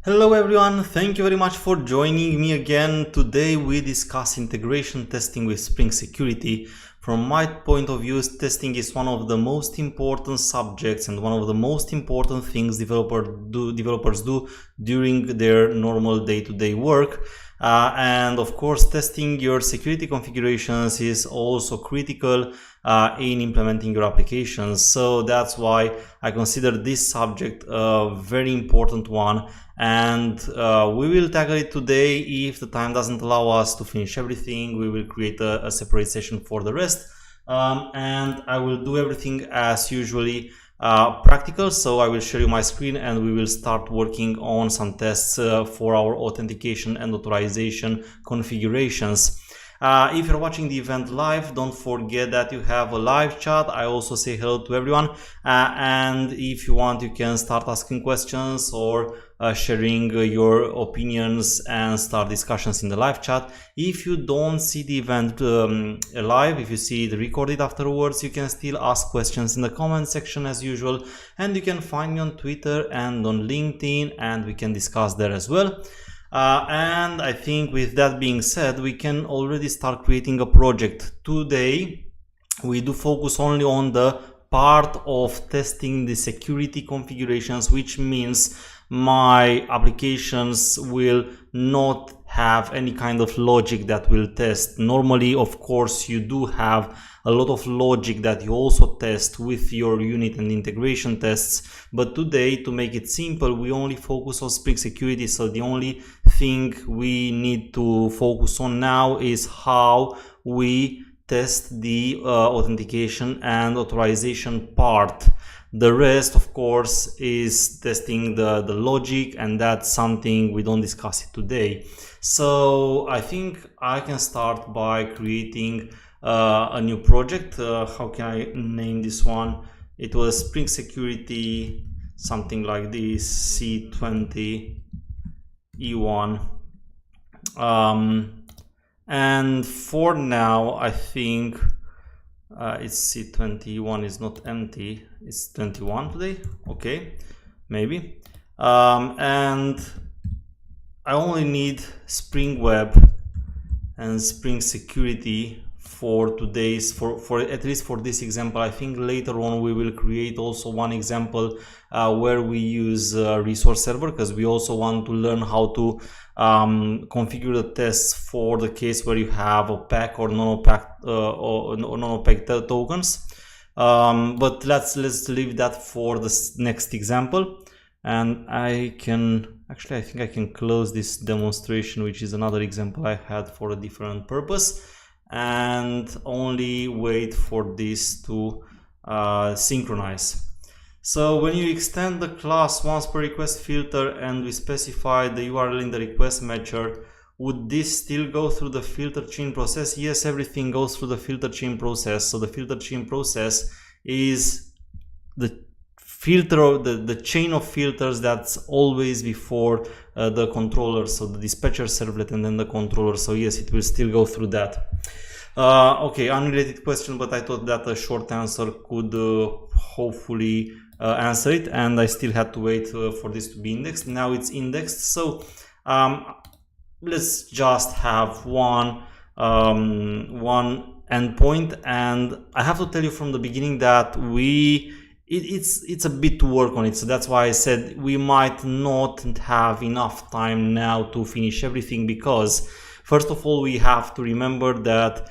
Hello everyone, thank you very much for joining me again. Today we discuss integration testing with Spring Security. From my point of view, testing is one of the most important subjects and one of the most important things developers do during their normal day-to-day work. And of course, testing your security configurations is also critical in implementing your applications. So that's why I consider this subject a very important one, and we will tackle it today. If the time doesn't allow us to finish everything, we will create a separate session for the rest, and I will do everything as usually practical. So I will share you my screen and we will start working on some tests for our authentication and authorization configurations. If you're watching the event live, don't forget that you have a live chat. I also say hello to everyone, and if you want, you can start asking questions or sharing your opinions and start discussions in the live chat. If you don't see the event live, if you see it recorded afterwards, you can still ask questions in the comment section as usual, and you can find me on Twitter and on LinkedIn, and we can discuss there as well. And I think with that being said, we can already start creating a project. Today we do focus only on the part of testing the security configurations, which means my applications will not have any kind of logic that will test. Normally, of course, you do have a lot of logic that you also test with your unit and integration tests, but today, to make it simple, we only focus on Spring Security. So the only thing we need to focus on now is how we test the authentication and authorization part. The rest, of course, is testing the logic, and that's something we don't discuss it today. So I think I can start by creating a new project. How can I name this one? It was Spring Security, something like this, C20 E1. And for now, I think it's C21 is not empty, it's 21 today, okay, maybe. And I only need Spring Web and Spring Security for today's, for at least for this example. I think later on we will create also one example where we use resource server, because we also want to learn how to configure the tests for the case where you have opaque or non-opaque tokens. But let's leave that for the next example. And I think I can close this demonstration, which is another example I had for a different purpose, and only wait for this to synchronize. So when you extend the class once per request filter and we specify the URL in the request matcher, would this still go through the filter chain process? Yes, everything goes through the filter chain process. So the filter chain process is the filter, the chain of filters that's always before the controller. So the dispatcher servlet and then the controller. So yes, it will still go through that. Okay, unrelated question, but I thought that a short answer could hopefully answer it, and I still had to wait for this to be indexed. Now it's indexed. So let's just have one endpoint, and I have to tell you from the beginning that it's a bit to work on it. So that's why I said we might not have enough time now to finish everything, because first of all we have to remember that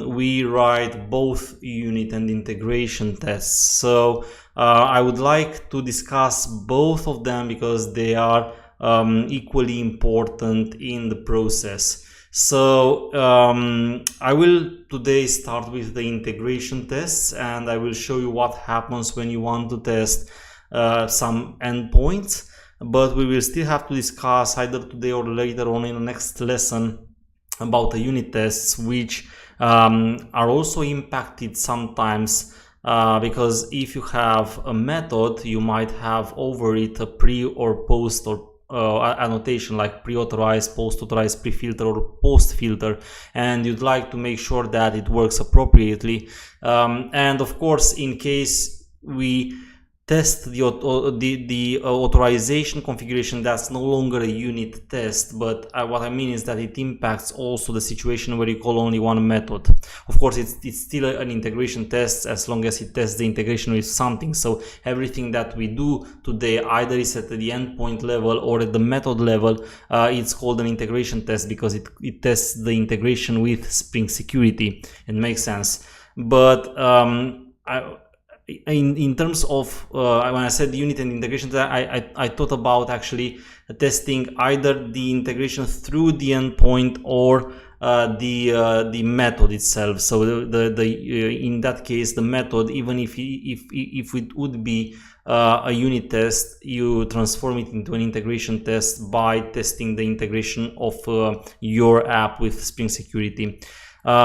we write both unit and integration tests. So I would like to discuss both of them because they are equally important in the process. So I will today start with the integration tests, and I will show you what happens when you want to test some endpoints, but we will still have to discuss either today or later on in the next lesson about the unit tests, which are also impacted sometimes because if you have a method, you might have over it a pre or post or annotation like pre-authorized, post-authorized, pre-filter or post-filter, and you'd like to make sure that it works appropriately. And of course, in case we test the authorization configuration, that's no longer a unit test, but what I mean is that it impacts also the situation where you call only one method. Of course, it's still an integration test as long as it tests the integration with something. So everything that we do today, either is at the endpoint level or at the method level, it's called an integration test because it tests the integration with Spring Security. It makes sense. But in terms of when I said unit and integration, I thought about actually testing either the integration through the endpoint or the method itself. So in that case, the method, even if it would be a unit test, you transform it into an integration test by testing the integration of your app with Spring Security.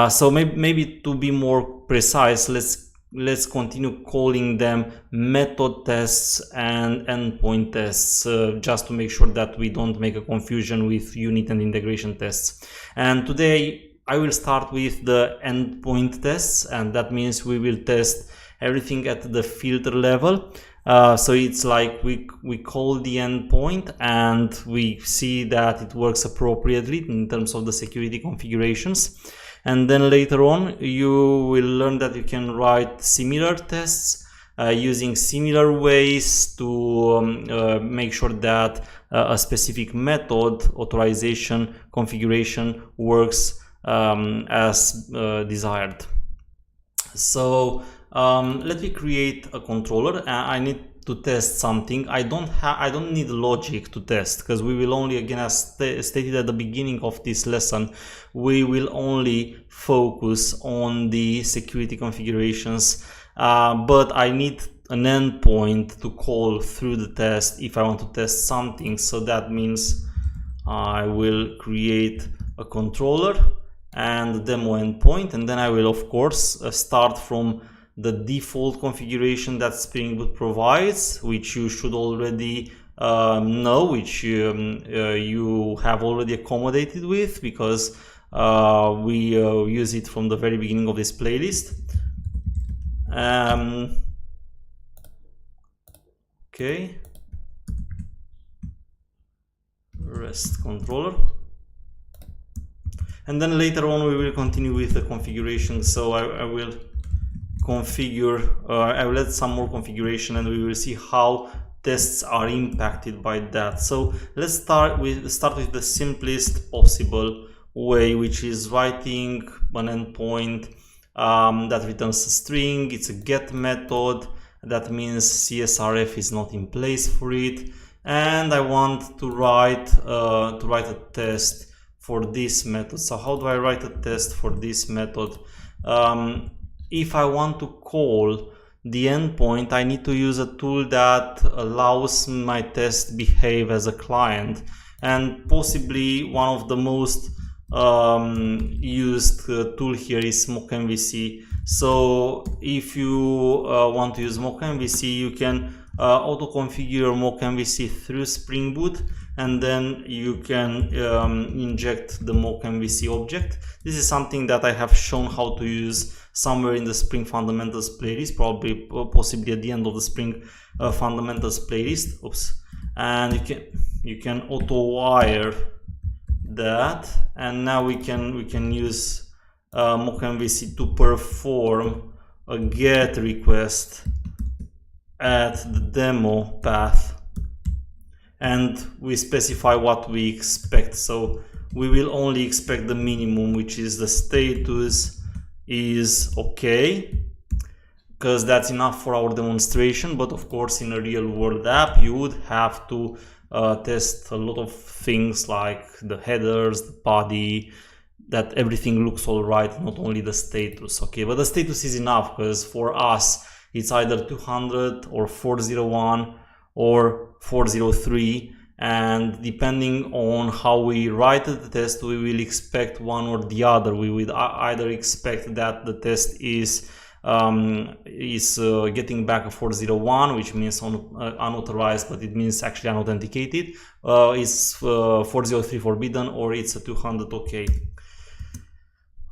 So maybe to be more precise, let's continue calling them method tests and endpoint tests, just to make sure that we don't make a confusion with unit and integration tests. And today I will start with the endpoint tests, and that means we will test everything at the filter level. So it's like we call the endpoint and we see that it works appropriately in terms of the security configurations. And then later on, you will learn that you can write similar tests using similar ways to make sure that a specific method authorization configuration works as desired. So let me create a controller. I need to test something. I don't need logic to test, because we will only, again, as stated at the beginning of this lesson, we will only focus on the security configurations, but I need an endpoint to call through the test if I want to test something. So that means I will create a controller and a demo endpoint, and then I will of course start from the default configuration that Spring Boot provides, which you should already know, which you have already accommodated with, because we use it from the very beginning of this playlist. Okay, REST controller. And then later on we will continue with the configuration. So I will configure, I will add some more configuration, and we will see how tests are impacted by that. So let's start with the simplest possible way, which is writing an endpoint that returns a string. It's a get method. That means CSRF is not in place for it, and I want to write a test for this method. So how do I write a test for this method? If I want to call the endpoint, I need to use a tool that allows my test behave as a client, and possibly one of the most used tool here is mock MVC. So if you want to use mock MVC, you can auto configure mock MVC through Spring Boot, and then you can inject the mock MVC object. This is something that I have shown how to use somewhere in the Spring Fundamentals playlist, possibly at the end of the Spring Fundamentals playlist. Oops. And you can auto wire that, and now we can use mock MVC to perform a GET request at the demo path, and we specify what we expect. So we will only expect the minimum, which is the status is okay, because that's enough for our demonstration. But of course, in a real world app, you would have to test a lot of things like the headers, the body, that everything looks all right, not only the status. Okay, but the status is enough, because for us it's either 200 or 401 or 403, and depending on how we write the test, we will expect one or the other. We will either expect that the test is getting back a 401, which means unauthorized, but it means actually unauthenticated. It's 403 forbidden, or it's a 200 okay.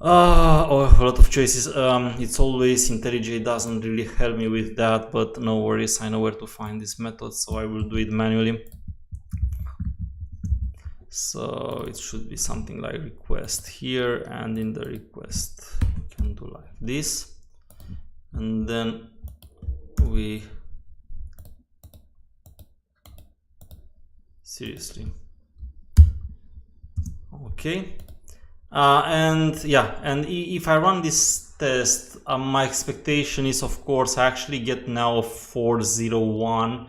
Oh, a lot of choices. It's always IntelliJ doesn't really help me with that, but no worries, I know where to find this method, so I will do it manually. So it should be something like request here, and in the request we can do like this, and then we seriously okay. And yeah, and if I run this test, my expectation is, of course, I actually get now a 401,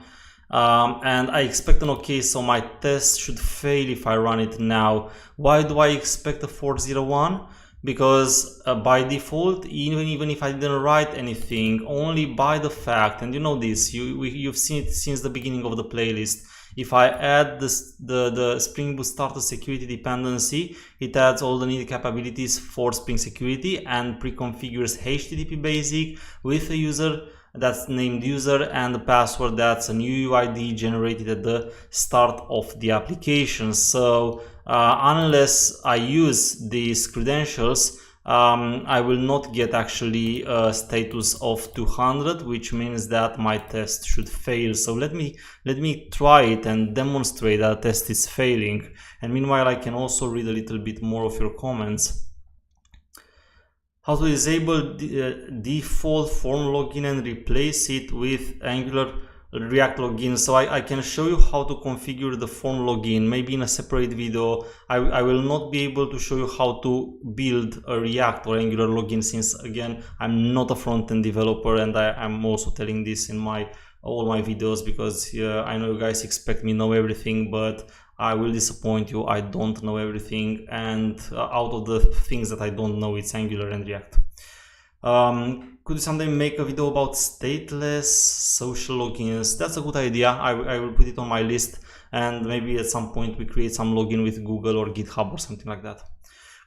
and I expect an okay, so my test should fail if I run it now. Why do I expect a 401? Because by default, even if I didn't write anything, only by the fact, and you know this, you've seen it since the beginning of the playlist, if I add the Spring Boot Starter security dependency, it adds all the needed capabilities for Spring Security and pre-configures HTTP basic with a user that's named user and the password that's an UUID generated at the start of the application. So unless I use these credentials, I will not get actually a status of 200, which means that my test should fail. So let me try it and demonstrate that the test is failing. And meanwhile, I can also read a little bit more of your comments. How to disable default form login and replace it with Angular React login. So I can show you how to configure the form login, maybe in a separate video. I will not be able to show you how to build a React or Angular login, since again I'm not a front-end developer, and I'm also telling this in all my videos because I know you guys expect me to know everything, but I will disappoint you. I don't know everything, and out of the things that I don't know, it's Angular and React. Could you someday make a video about stateless social logins? That's a good idea. I will put it on my list, and maybe at some point we create some login with Google or GitHub or something like that.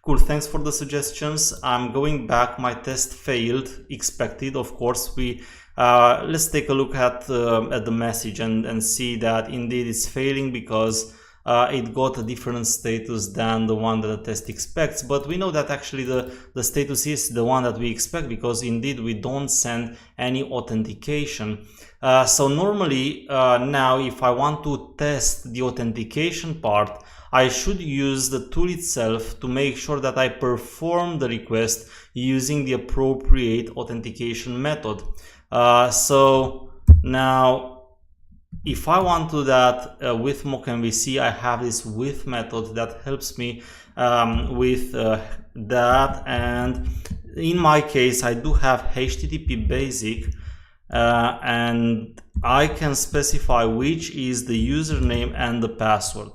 Cool, thanks for the suggestions. I'm going back. My test failed, expected. Of course, let's take a look at the message and see that indeed it's failing because it got a different status than the one that the test expects. But we know that actually the status is the one that we expect because indeed we don't send any authentication. So normally now if I want to test the authentication part, I should use the tool itself to make sure that I perform the request using the appropriate authentication method. So now if I want to do that with mock MVC, I have this with method that helps me with that. And in my case, I do have HTTP basic, and I can specify which is the username and the password.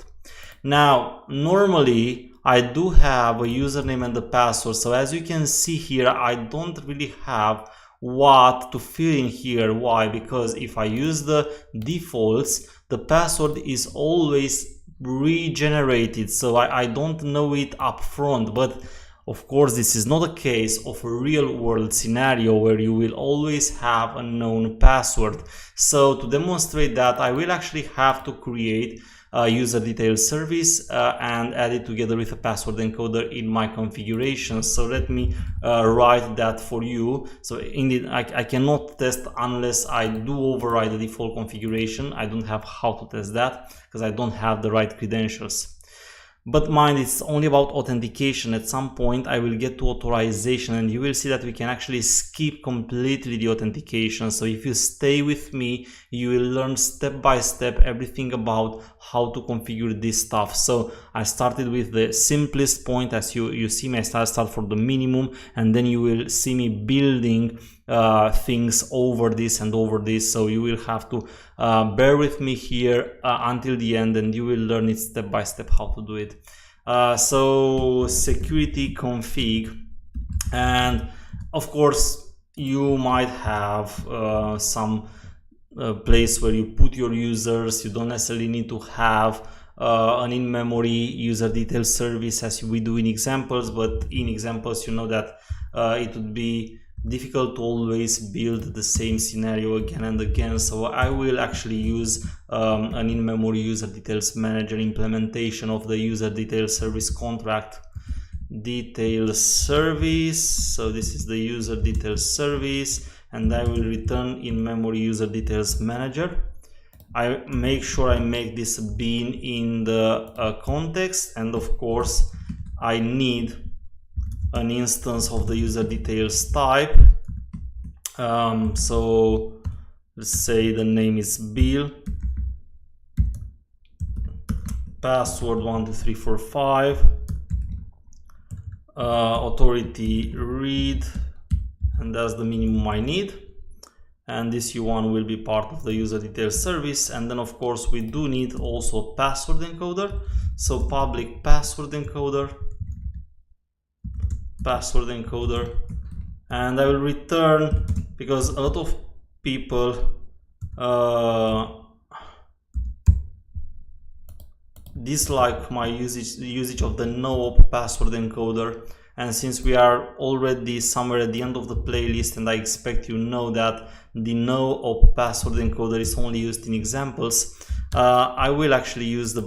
Now, normally I do have a username and the password. So as you can see here, I don't really have what to fill in here. Why? Because if I use the defaults, the password is always regenerated, so I don't know it up front. But of course this is not a case of a real world scenario where you will always have a known password. So to demonstrate that, I will actually have to create a user details service and add it together with a password encoder in my configuration. So let me write that for you. So indeed I cannot test unless I do override the default configuration. I don't have how to test that because I don't have the right credentials. But mind, it's only about authentication. At some point I will get to authorization, and you will see that we can actually skip completely the authentication. So if you stay with me, you will learn step by step everything about how to configure this stuff. So I started with the simplest point. As you see me, I start from the minimum, and then you will see me building things over this and over this. So you will have to bear with me here until the end, and you will learn it step by step how to do it. So security config, and of course you might have some place where you put your users. You don't necessarily need to have an in-memory user details service as we do in examples, but in examples you know that it would be difficult to always build the same scenario again and again. So I will actually use an in-memory user details manager implementation of the user details service contract. details service. So this is the user details service, and I will return in memory user details manager. I make sure I make this bean in the context, and of course I need an instance of the user details type. So let's say the name is Bill, password 12345, authority read, and that's the minimum I need. And this U1 will be part of the user details service. And then of course we do need also a password encoder. So public password encoder, and I will return, because a lot of people dislike my usage of the no-op password encoder. And since we are already somewhere at the end of the playlist, and I expect you know that the no-op password encoder is only used in examples, I will actually use the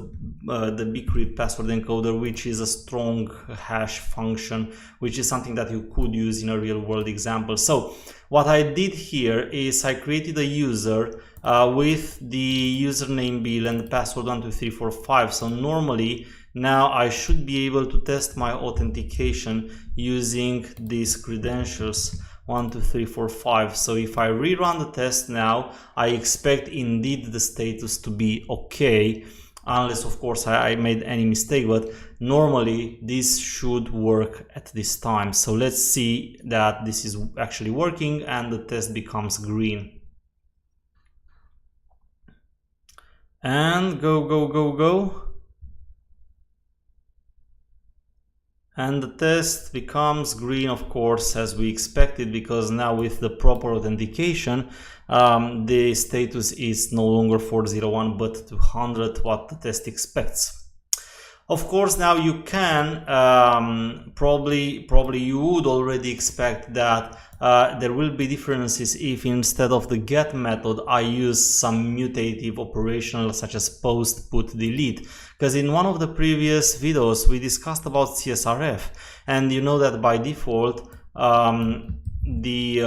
bcrypt password encoder, which is a strong hash function, which is something that you could use in a real-world example. So what I did here is I created a user with the username Bill and the password 12345. So normally now I should be able to test my authentication using these credentials 12345. So if I rerun the test now, I expect indeed the status to be okay, unless of course I made any mistake, but normally this should work at this time. So let's see that this is actually working and the test becomes green. And go. And the test becomes green, of course, as we expected, because now with the proper authentication, the status is no longer 401 but 200, what the test expects. Of course, now you can probably you would already expect that there will be differences if instead of the get method I use some mutative operation such as post, put, delete, because in one of the previous videos we discussed about CSRF, and you know that by default the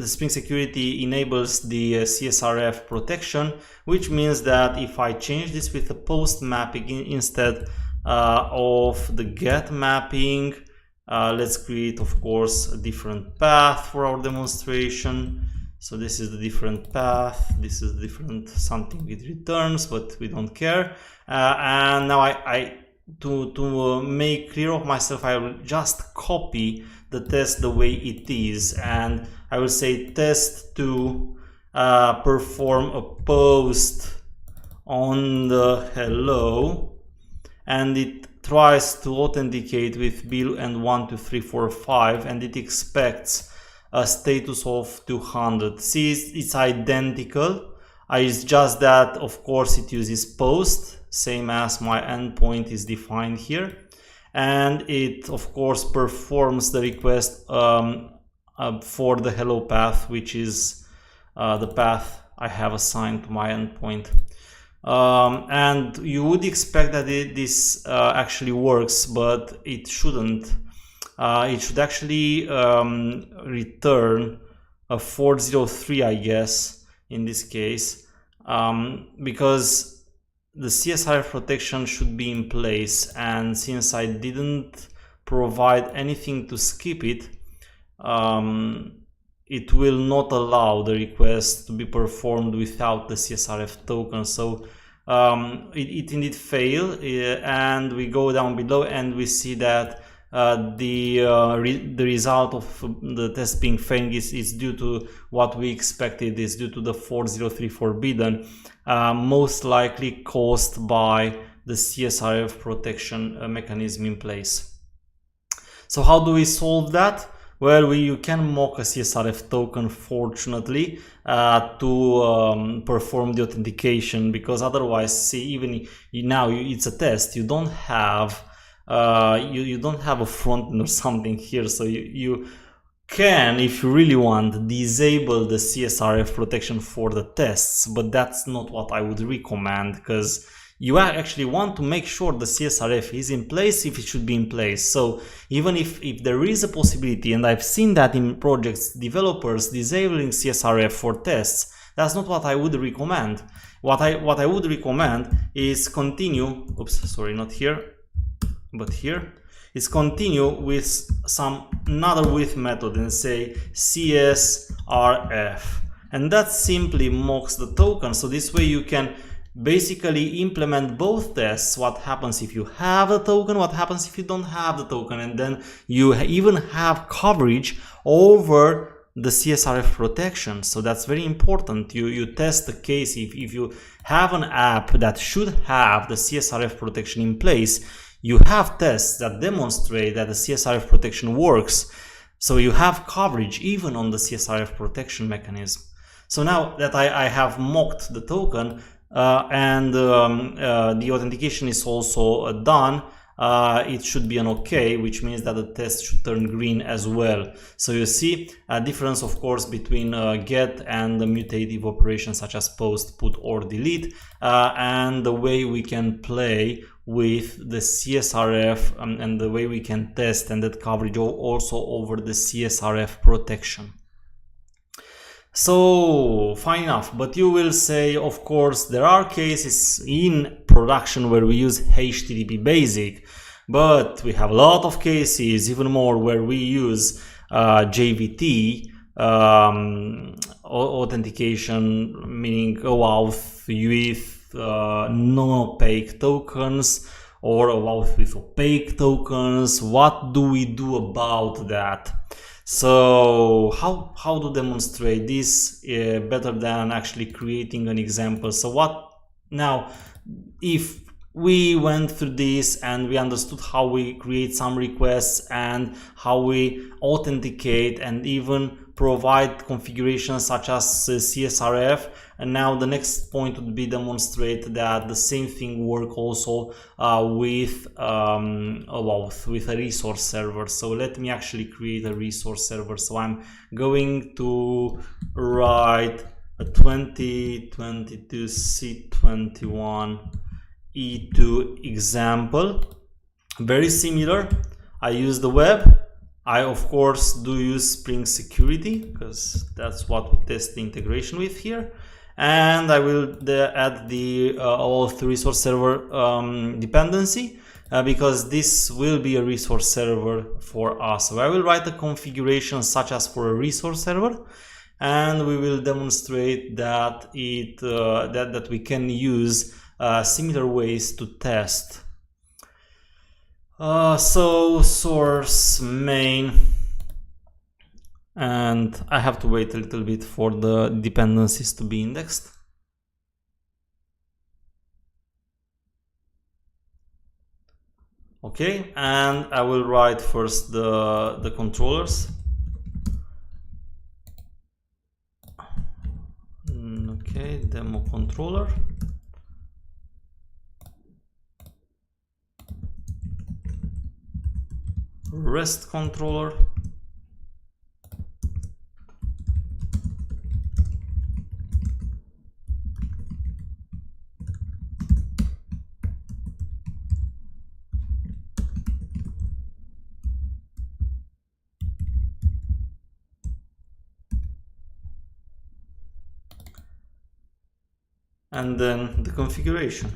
Spring Security enables the CSRF protection, which means that if I change this with the post mapping instead of the get mapping, let's create of course a different path for our demonstration. So this is the different path, this is different something it returns, but we don't care. And now to make clear of myself, I will just copy the test the way it is, and I will say test to perform a post on the hello, and it tries to authenticate with Bill and 12345, and it expects a status of 200. See, it's identical. It's just that of course it uses post, same as my endpoint is defined here, and it of course performs the request for the hello path, which is the path I have assigned to my endpoint. And you would expect that this actually works, but it shouldn't. It should actually return a 403, I guess, in this case, because the CSRF protection should be in place, and since I didn't provide anything to skip it, it will not allow the request to be performed without the CSRF token. So it indeed failed, and we go down below and we see that the result of the test being failed is due to what we expected, is due to the 403 forbidden, most likely caused by the CSRF protection mechanism in place. So how do we solve that? Well, you can mock a CSRF token, fortunately, to perform the authentication, because otherwise, see, even now it's a test, you don't have you don't have a front end or something here, so you can, if you really want, disable the CSRF protection for the tests, but that's not what I would recommend, because you actually want to make sure the CSRF is in place if it should be in place. So even if there is a possibility, and I've seen that in projects, developers disabling CSRF for tests, that's not what I would recommend. What I would recommend is continue, oops, sorry, not here, but here, is continue with another with method and say CSRF. And that simply mocks the token. So this way you can basically implement both tests. What happens if you have the token, what happens if you don't have the token, and then you even have coverage over the CSRF protection. So that's very important. You test the case if you have an app that should have the CSRF protection in place. You have tests that demonstrate that the CSRF protection works. So you have coverage even on the CSRF protection mechanism. So now that I have mocked the token and the authentication is also done, it should be an OK, which means that the test should turn green as well. So you see a difference, of course, between get and the mutative operations such as post, put, or delete, and the way we can play with the CSRF and the way we can test and that coverage also over the CSRF protection. So fine enough, but you will say, of course, there are cases in production where we use HTTP basic, but we have a lot of cases, even more, where we use JVT, authentication, meaning OAuth with non-opaque tokens, or OAuth with opaque tokens. What do we do about that? So how to demonstrate this better than actually creating an example? So what now, if we went through this and we understood how we create some requests and how we authenticate and even provide configurations such as CSRF, and now the next point would be demonstrate that the same thing work also with OAuth, with a resource server. So let me actually create a resource server. So I'm going to write a 2022 C21 E2 example, very similar. I use the web. I of course do use Spring Security because that's what we test the integration with here, and I will add the OAuth resource server dependency because this will be a resource server for us. So I will write a configuration such as for a resource server, and we will demonstrate that that we can use similar ways to test. So source main, and I have to wait a little bit for the dependencies to be indexed. Okay, and I will write first the controllers. Okay, demo controller. REST controller, and then the configuration.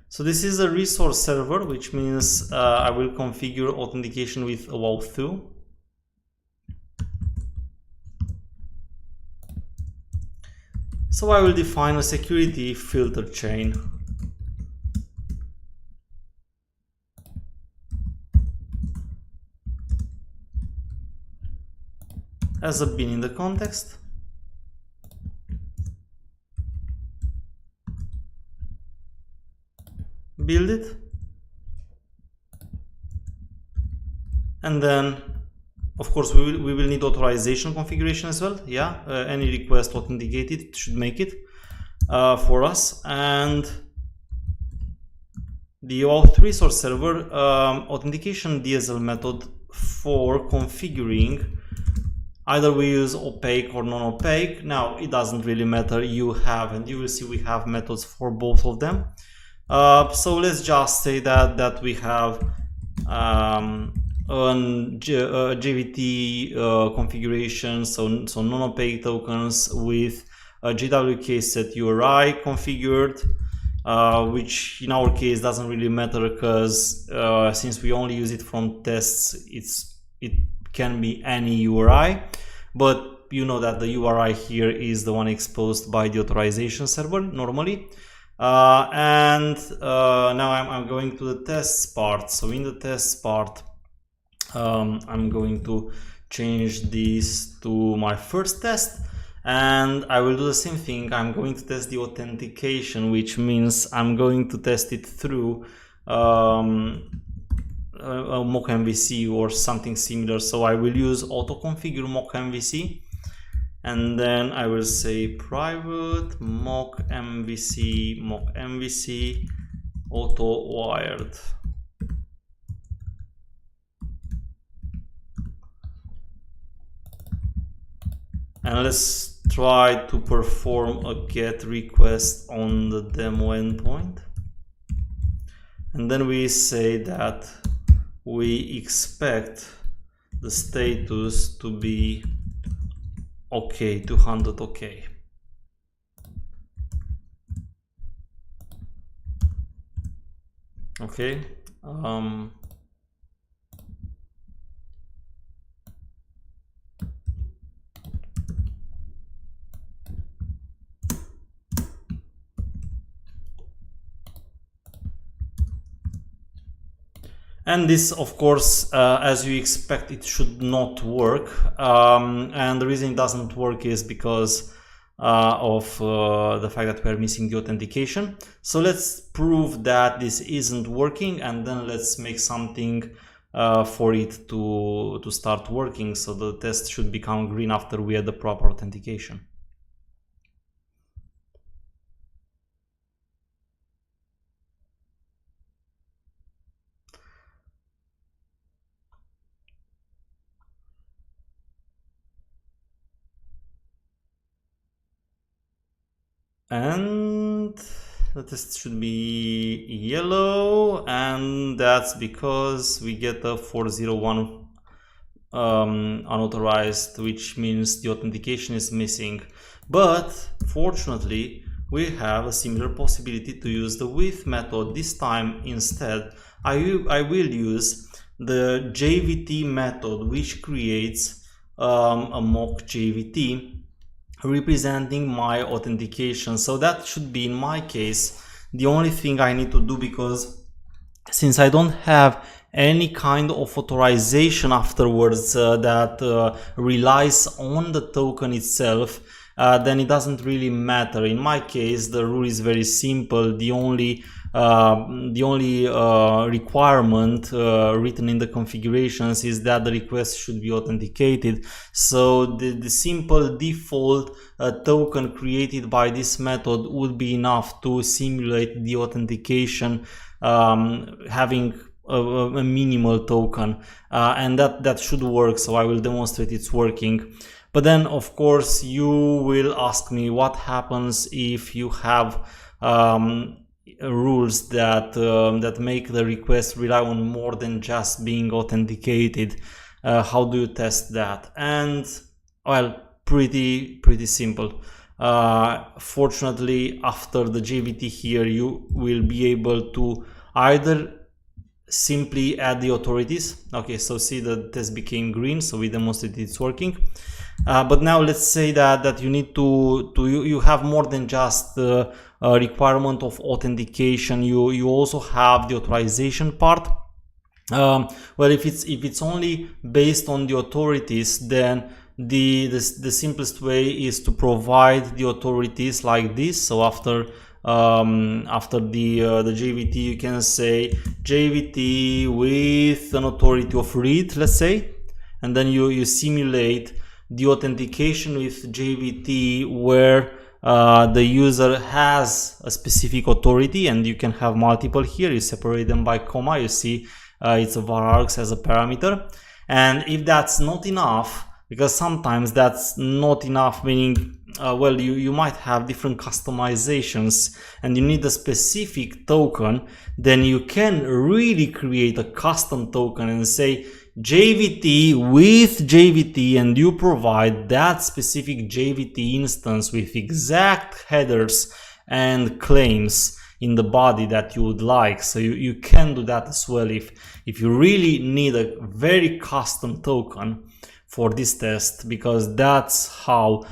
So this is a resource server, which means I will configure authentication with OAuth 2. So I will define a security filter chain. As a bin in the context. Build it, and then of course we will need authorization configuration as well. Yeah, any request authenticated should make it for us, and the OAuth resource server authentication DSL method for configuring Either we use opaque or non-opaque. Now it doesn't really matter. You will see we have methods for both of them. So let's just say that we have JVT configuration, so non-opaque tokens with JWK set URI configured, which in our case doesn't really matter because since we only use it from tests, it can be any URI, but you know that the URI here is the one exposed by the authorization server normally. Now I'm going to the tests part. So in the tests part, I'm going to change this to my first test, and I will do the same thing. I'm going to test the authentication, which means I'm going to test it through a mock MVC or something similar. So I will use auto-configure mock MVC, and then I will say private mock MVC auto wired. And let's try to perform a GET request on the demo endpoint. And then we say that we expect the status to be OK, 200 OK. Okay. And this, of course, as you expect, it should not work. And the reason it doesn't work is because of the fact that we're missing the authentication. So let's prove that this isn't working, and then let's make something for it to start working. So the test should become green after we add the proper authentication. And the test should be yellow, and that's because we get a 401 unauthorized, which means the authentication is missing. But fortunately, we have a similar possibility to use the with method. This time instead, I will use the JVT method, which creates a mock JVT representing my authentication. So that should be, in my case, the only thing I need to do, because since I don't have any kind of authorization afterwards that relies on the token itself, then it doesn't really matter. In my case, the rule is very simple. The only requirement written in the configurations is that the request should be authenticated. So the simple default token created by this method would be enough to simulate the authentication, having a minimal token, and that should work. So I will demonstrate it's working. But then, of course, you will ask me what happens if you have rules that make the request rely on more than just being authenticated. How do you test that? And well, pretty simple. Fortunately, after the JVT here, you will be able to either simply add the authorities. Okay, so see, the test became green, so we demonstrated it's working. But now let's say that you need you have more than just the requirement of authentication. You also have the authorization part. Well, if it's only based on the authorities, then the simplest way is to provide the authorities like this. So after the JVT, you can say JVT with an authority of read, let's say, and then you simulate the authentication with JVT where the user has a specific authority, and you can have multiple here. You separate them by comma. You see it's a var args as a parameter. And if that's not enough, because sometimes that's not enough, meaning well, you might have different customizations and you need a specific token. Then you can really create a custom token and say JVT with JVT, and you provide that specific JVT instance with exact headers and claims in the body that you would like. So you can do that as well if you really need a very custom token for this test, because that's how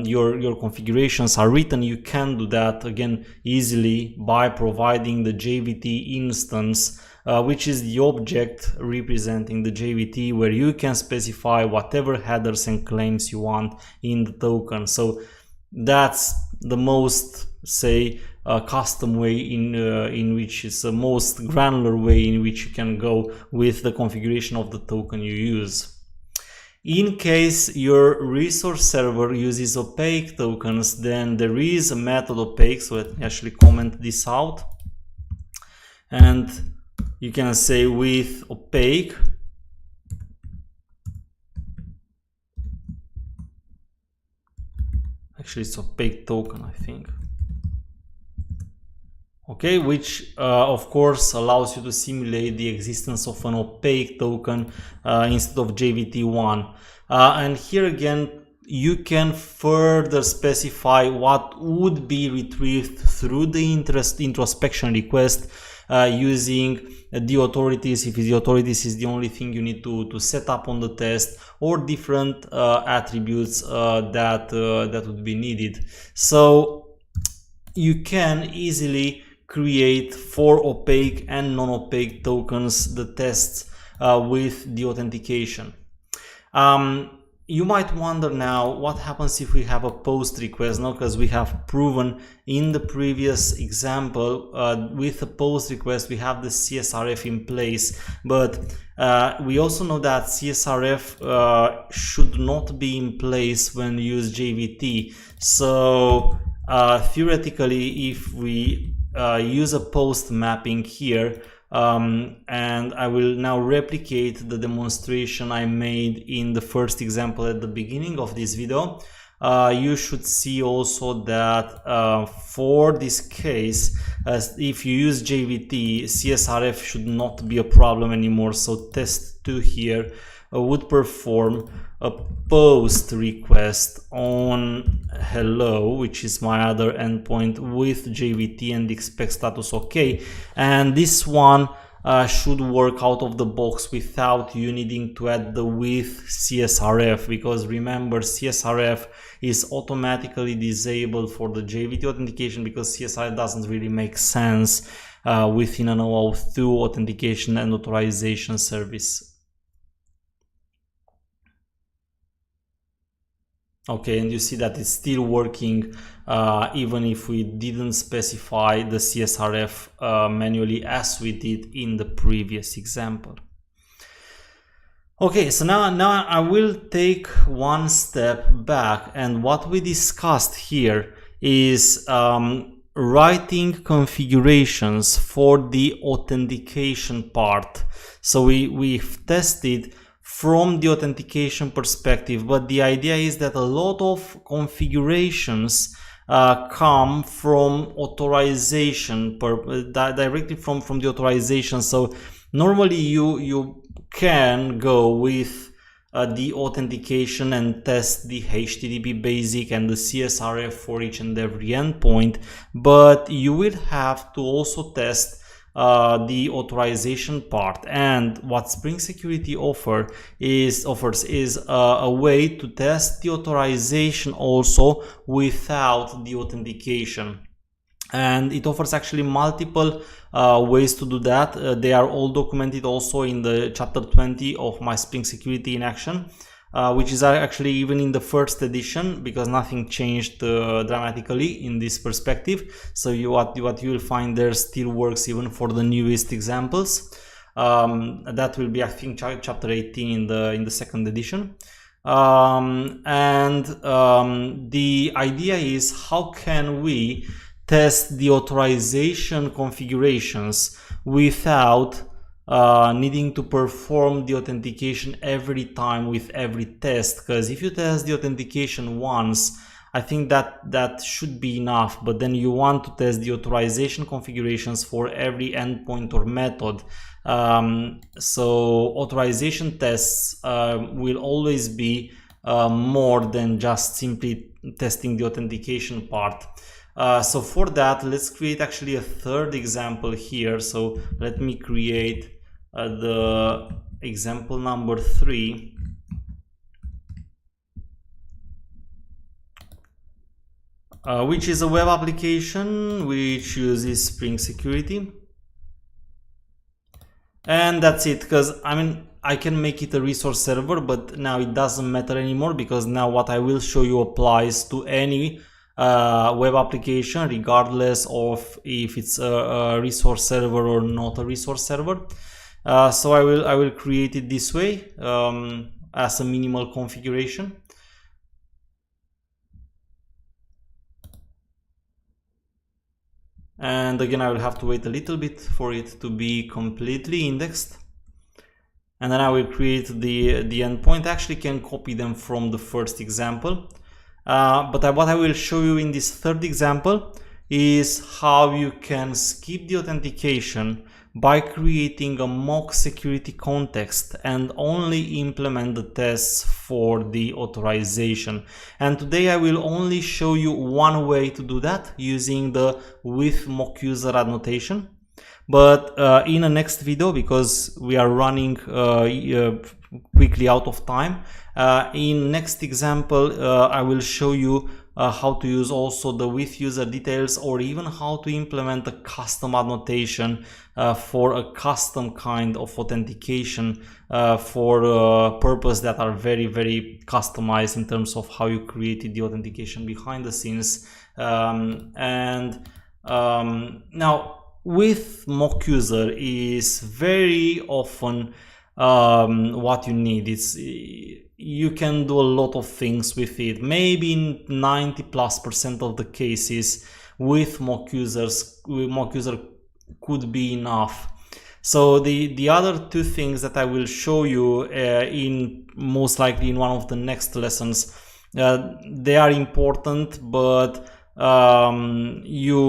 your configurations are written. You can do that again easily by providing the JVT instance, which is the object representing the JVT, where you can specify whatever headers and claims you want in the token. So that's the most, say, custom way in which is the most granular way in which you can go with the configuration of the token you use. In case your resource server uses opaque tokens, then there is a method opaque. So let me actually comment this out, and you can say with opaque actually it's opaque token, I think. Okay, which of course allows you to simulate the existence of an opaque token instead of JVT1. And here again, you can further specify what would be retrieved through the introspection request using the authorities, if the authorities is the only thing you need to set up on the test, or different attributes that would be needed. So you can easily create for opaque and non-opaque tokens the tests with the authentication. You might wonder now what happens if we have a post request, now, because we have proven in the previous example with a post request we have the CSRF in place, but we also know that CSRF should not be in place when you use JVT. So theoretically, if we use a post mapping here, and I will now replicate the demonstration I made in the first example at the beginning of this video. You should see also that for this case, if you use JVT, CSRF should not be a problem anymore. So test 2 here would perform a post request on hello, which is my other endpoint, with JVT and expect status OK, and this one should work out of the box without you needing to add the with CSRF, because remember, CSRF is automatically disabled for the JVT authentication, because CSRF doesn't really make sense within an OAuth 2 authentication and authorization service. Okay, and you see that it's still working even if we didn't specify the CSRF manually as we did in the previous example. Okay, so now I will take one step back, and what we discussed here is writing configurations for the authentication part. So we've tested from the authentication perspective, but the idea is that a lot of configurations come from authorization, directly from the authorization. So normally you can go with the authentication and test the HTTP basic and the CSRF for each and every endpoint, but you will have to also test the authorization part. And what Spring Security offers is a way to test the authorization also without the authentication, and it offers actually multiple ways to do that. They are all documented also in the chapter 20 of my Spring Security in Action, which is actually even in the first edition, because nothing changed dramatically in this perspective. So what you will find there still works even for the newest examples. That will be, I think, chapter 18 in the second edition. The idea is, how can we test the authorization configurations without needing to perform the authentication every time with every test, because if you test the authentication once, I think that should be enough, but then you want to test the authorization configurations for every endpoint or method. So authorization tests will always be more than just simply testing the authentication part. So for that, let's create actually a third example here. So let me create the example number 3. Which is a web application which uses Spring Security. And that's it, because I mean, I can make it a resource server, but now it doesn't matter anymore, because now what I will show you applies to any web application, regardless of if it's a resource server or not a resource server. So I will create it this way, as a minimal configuration. And again, I will have to wait a little bit for it to be completely indexed. And then I will create the endpoint. I actually can copy them from the first example. But what I will show you in this third example is how you can skip the authentication by creating a mock security context and only implement the tests for the authorization. And today I will only show you one way to do that, using the with mock user annotation. But in a next video, because we are running quickly out of time, in next example I will show you how to use also the with user details, or even how to implement a custom annotation for a custom kind of authentication for purpose that are very customized in terms of how you created the authentication behind the scenes. Now, with mock user is very often what you need. It's you can do a lot of things with it. Maybe in 90+% of the cases, with mock user could be enough. So the other two things that I will show you in most likely in one of the next lessons, they are important, but you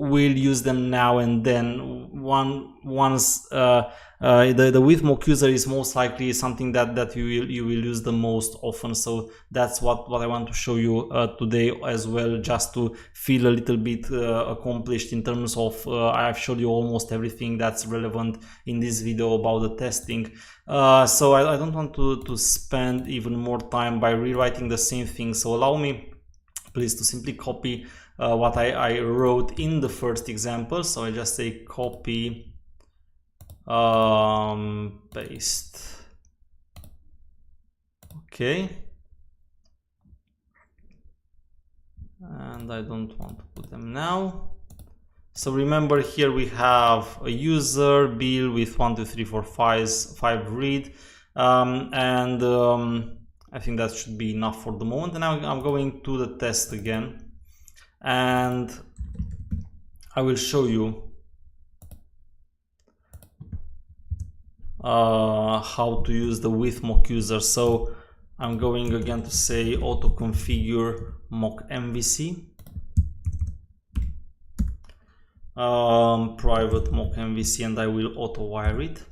will use them now and then. Once the with mock user is most likely something that you will use the most often. So that's what I want to show you today as well, just to feel a little bit accomplished in terms of I've showed you almost everything that's relevant in this video about the testing. So I don't want to spend even more time by rewriting the same thing. So allow me please to simply copy what I wrote in the first example. So I just say copy, paste. Okay. And I don't want to put them now. So remember, here we have a user bill with 1 2 3 4 5 read, and I think that should be enough for the moment. And now I'm going to the test again, and I will show you how to use the with mock user. So I'm going again to say auto configure mock MVC, private mock MVC, and I will auto wire it.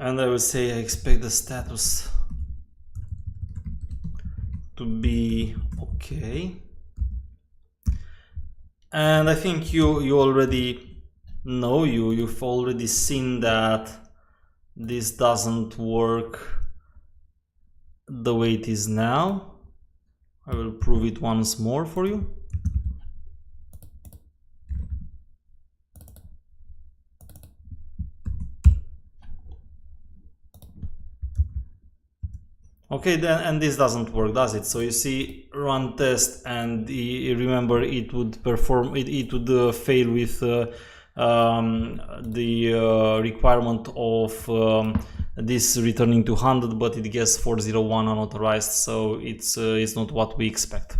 And I will say I expect the status to be okay. And I think you already know, you've already seen that this doesn't work the way it is now. I will prove it once more for you. Okay, then, and this doesn't work, does it? So you see run test, and remember it would perform, it would fail with the requirement of this returning to 100, but it gets 401 unauthorized, so it's not what we expect.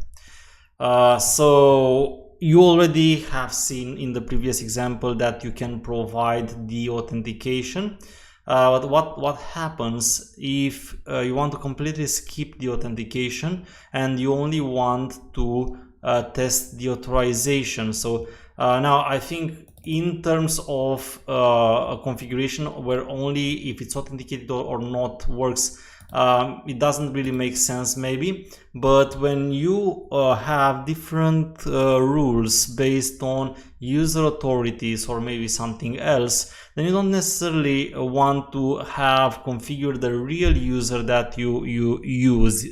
So you already have seen in the previous example that you can provide the authentication. But what happens if you want to completely skip the authentication and you only want to test the authorization? So now I think in terms of a configuration where only if it's authenticated or not works, it doesn't really make sense maybe. But when you have different rules based on user authorities or maybe something else, then you don't necessarily want to have configured the real user that you use.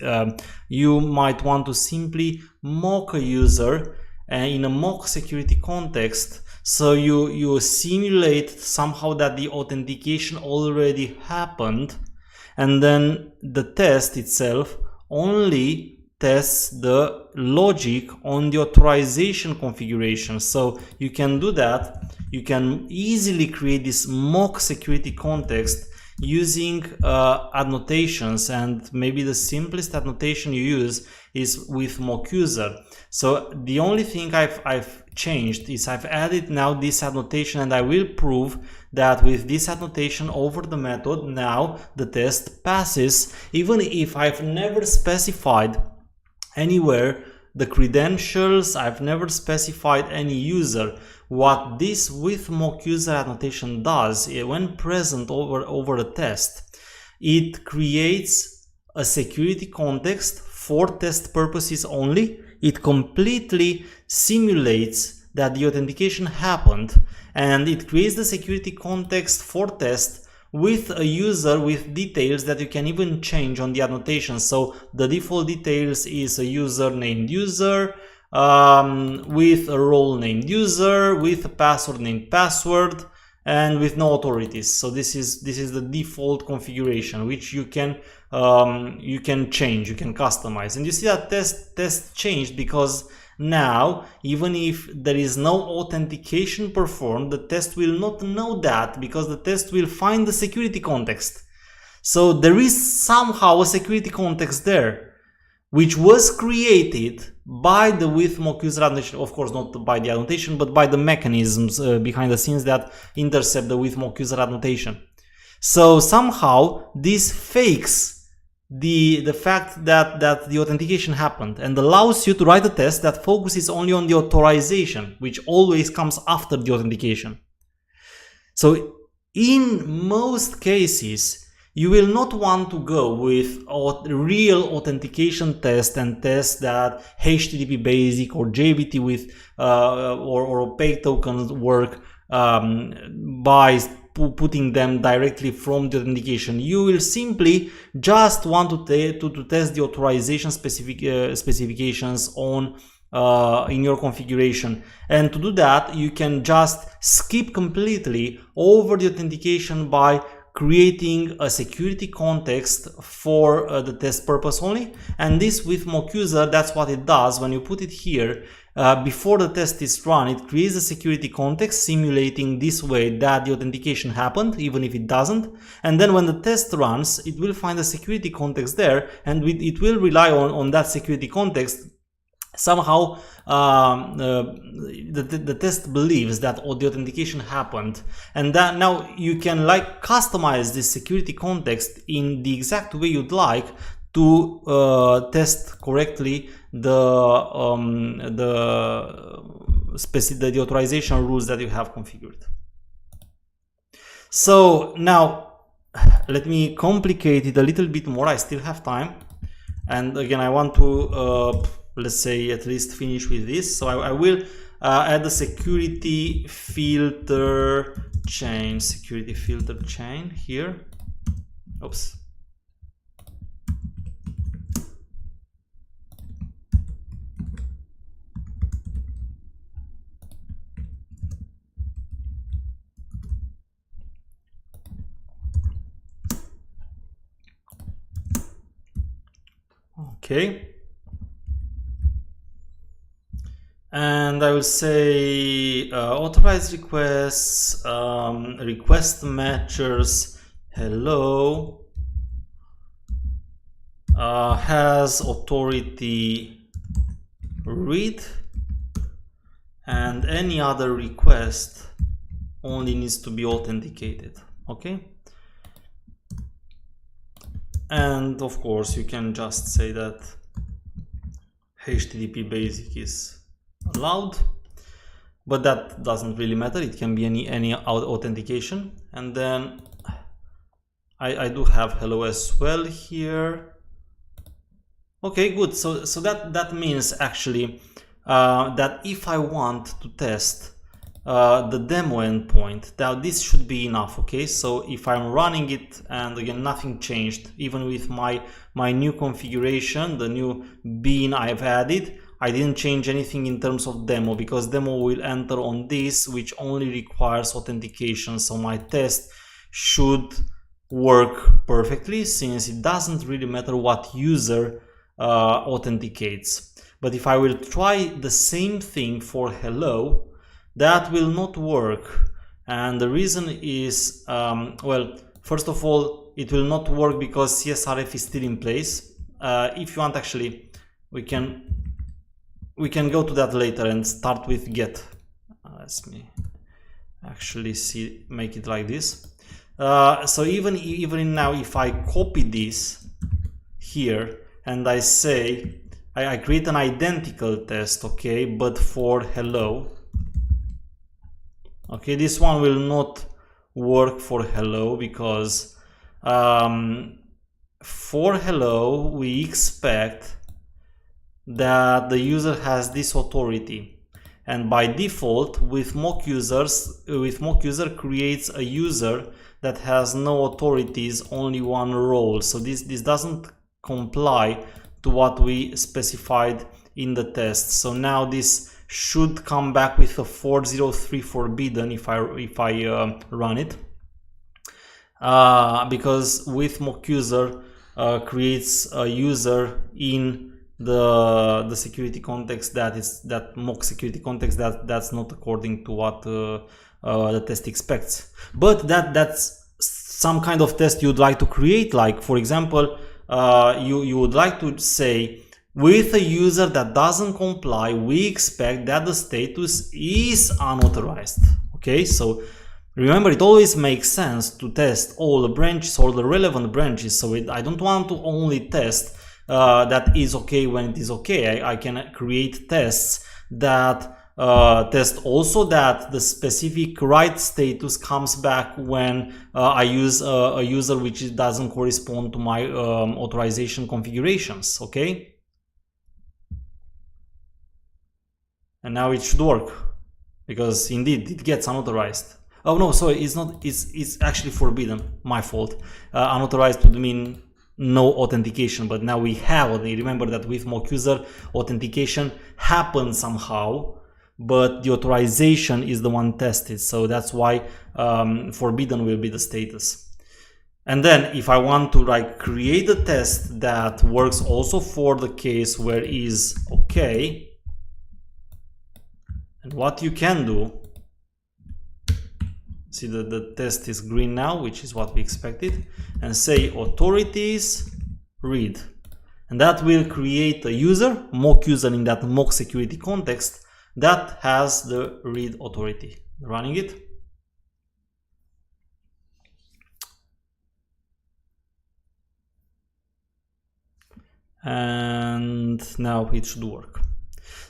You might want to simply mock a user in a mock security context. So you simulate somehow that the authentication already happened, and then the test itself only tests the logic on the authorization configuration. So you can do that. You can easily create this mock security context using annotations, and maybe the simplest annotation you use is with mock user. So the only thing I've changed is I've added now this annotation, and I will prove that with this annotation over the method, now the test passes, even if I've never specified anywhere the credentials, I've never specified any user. What this with mock user annotation does, when present over a test, it creates a security context for test purposes only. It completely simulates that the authentication happened, and it creates the security context for test with a user with details that you can even change on the annotation. So the default details is a user named user, with a role named user, with a password named password, and with no authorities. So this is the default configuration, which you can change, you can customize. And you see that test changed, because now even if there is no authentication performed, the test will not know that, because the test will find the security context. So there is somehow a security context there, which was created by the with mock user annotation, of course not by the annotation, but by the mechanisms behind the scenes that intercept the with mock user annotation. So somehow this fakes the fact that the authentication happened, and allows you to write a test that focuses only on the authorization, which always comes after the authentication. So in most cases, you will not want to go with a real authentication test and test that HTTP basic or JWT with or opaque tokens work by putting them directly from the authentication. You will simply just want to test the authorization specifications on in your configuration, and to do that you can just skip completely over the authentication by creating a security context for the test purpose only. And this with mock user, that's what it does. When you put it here before the test is run, it creates a security context simulating this way that the authentication happened, even if it doesn't. And then when the test runs, it will find a security context there, and it will rely on that security context. Somehow the test believes that the authentication happened, and that now you can like customize this security context in the exact way you'd like to test correctly the authorization rules that you have configured. So now let me complicate it a little bit more. I still have time, and again I want to let's say at least finish with this. So I will add a security filter chain here. Oops. Okay. And I will say authorized requests, request matchers, hello, has authority read, and any other request only needs to be authenticated. Okay. And of course you can just say that HTTP basic is allowed, but that doesn't really matter. It can be any authentication. And then I do have hello as well here. Okay, good. So that means actually that if I want to test the demo endpoint, now this should be enough. Okay, so if I'm running it and again nothing changed, even with my new configuration, the new bean I've added, I didn't change anything in terms of demo, because demo will enter on this, which only requires authentication. So my test should work perfectly, since it doesn't really matter what user authenticates. But if I will try the same thing for hello, that will not work. And the reason is, well, first of all, it will not work because CSRF is still in place. If you want, actually, we can go to that later and start with get. Let me actually make it like this. So even now, if I copy this here and I say I create an identical test, okay, but for hello, okay, this one will not work for hello, because for hello we expect that the user has this authority, and by default with mock user creates a user that has no authorities, only one role. So this doesn't comply to what we specified in the test. So now this should come back with a 403 forbidden if I run it, because with mock user creates a user in the security context that mock security context that's not according to what the test expects. But that's some kind of test you'd like to create. Like, for example, you would like to say, with a user that doesn't comply, we expect that the status is unauthorized. Okay, so remember, it always makes sense to test all the branches, all the relevant branches. So I don't want to only test that is okay when it is okay. I can create tests that test also that the specific right status comes back when I use a user which doesn't correspond to my authorization configurations. Okay, and now it should work, because indeed it gets unauthorized. Oh no, sorry, it's not. It's actually forbidden. My fault. Unauthorized would mean no authentication, but now we have. Remember that with mock user, authentication happens somehow, but the authorization is the one tested. So that's why forbidden will be the status. And then if I want to create a test that works also for the case where is okay, and what you can do, see that the test is green now, which is what we expected, and say authorities read, and that will create a user, mock user in that mock security context, that has the read authority. Running it. And now it should work.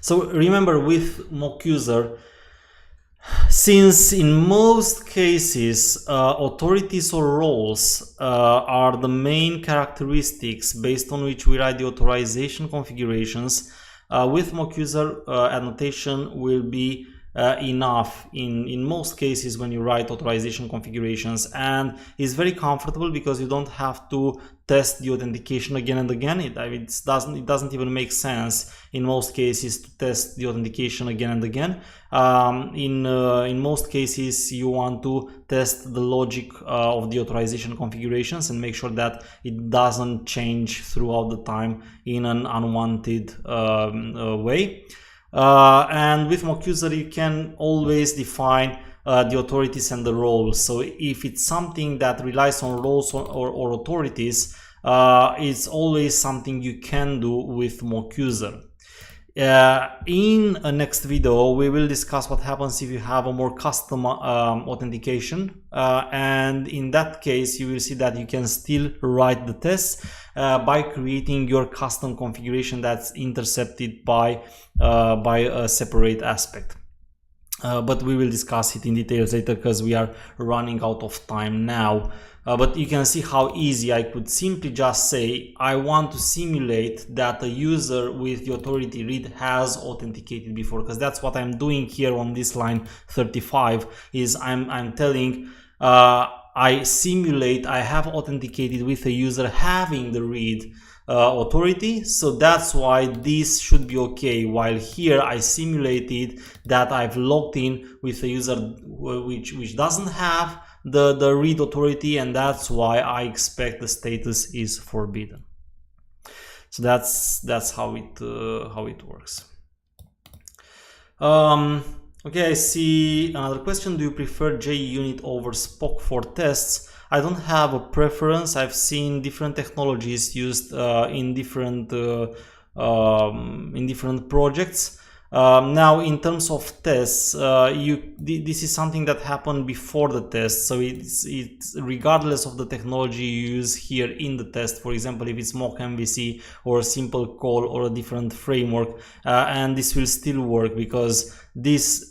So remember, with mock user, since in most cases authorities or roles are the main characteristics based on which we write the authorization configurations, with mock user annotation will be enough in most cases when you write authorization configurations, and is very comfortable because you don't have to test the authentication again and again. It doesn't even make sense in most cases to test the authentication again and again. In most cases, you want to test the logic of the authorization configurations and make sure that it doesn't change throughout the time in an unwanted way. And with mock user, you can always define the authorities and the roles. So if it's something that relies on roles or authorities, it's always something you can do with mock user. In a next video, we will discuss what happens if you have a more custom authentication, and in that case you will see that you can still write the tests by creating your custom configuration that's intercepted by a separate aspect. But we will discuss it in details later because we are running out of time now. But you can see how easy I could simply just say I want to simulate that a user with the authority read has authenticated before, because that's what I'm doing here on this line 35 is I'm telling I simulate I have authenticated with a user having the read authority, so that's why this should be okay, while here I simulated that I've logged in with a user which doesn't have the read authority, and that's why I expect the status is forbidden. So that's how it works. Okay, I see another question. Do you prefer JUnit over Spock for tests? I don't have a preference. I've seen different technologies used in different projects. Now, in terms of tests, this is something that happened before the test, so it's regardless of the technology you use here in the test. For example, if it's mock MVC or a simple call or a different framework, and this will still work, because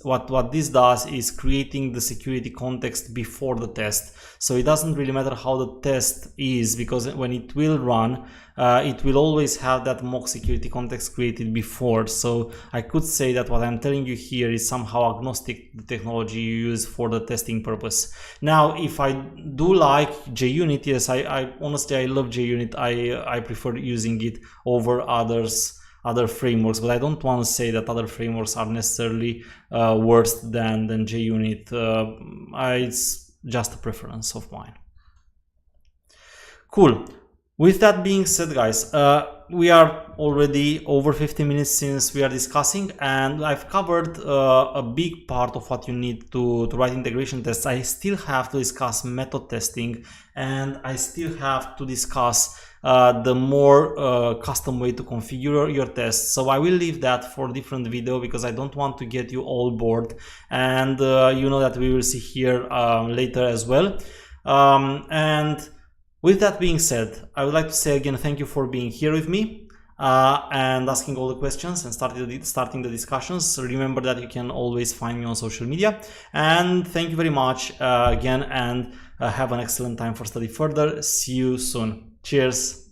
what this does is creating the security context before the test. So it doesn't really matter how the test is, because when it will run, it will always have that mock security context created before. So I could say that what I'm telling you here is somehow agnostic to the technology you use for the testing purpose. Now, if I do like JUnit, yes, I honestly I love JUnit. I prefer using it over other frameworks, but I don't want to say that other frameworks are necessarily worse than JUnit. It's just a preference of mine. Cool. With that being said, guys, we are already over 50 minutes since we are discussing, and I've covered a big part of what you need to write integration tests. I still have to discuss method testing, and I still have to discuss the more custom way to configure your tests. So I will leave that for a different video, because I don't want to get you all bored, and you know that we will see here later as well. And with that being said, I would like to say again thank you for being here with me and asking all the questions and starting the discussions. Remember that you can always find me on social media, and thank you very much again, and have an excellent time for study further. See you soon. Cheers.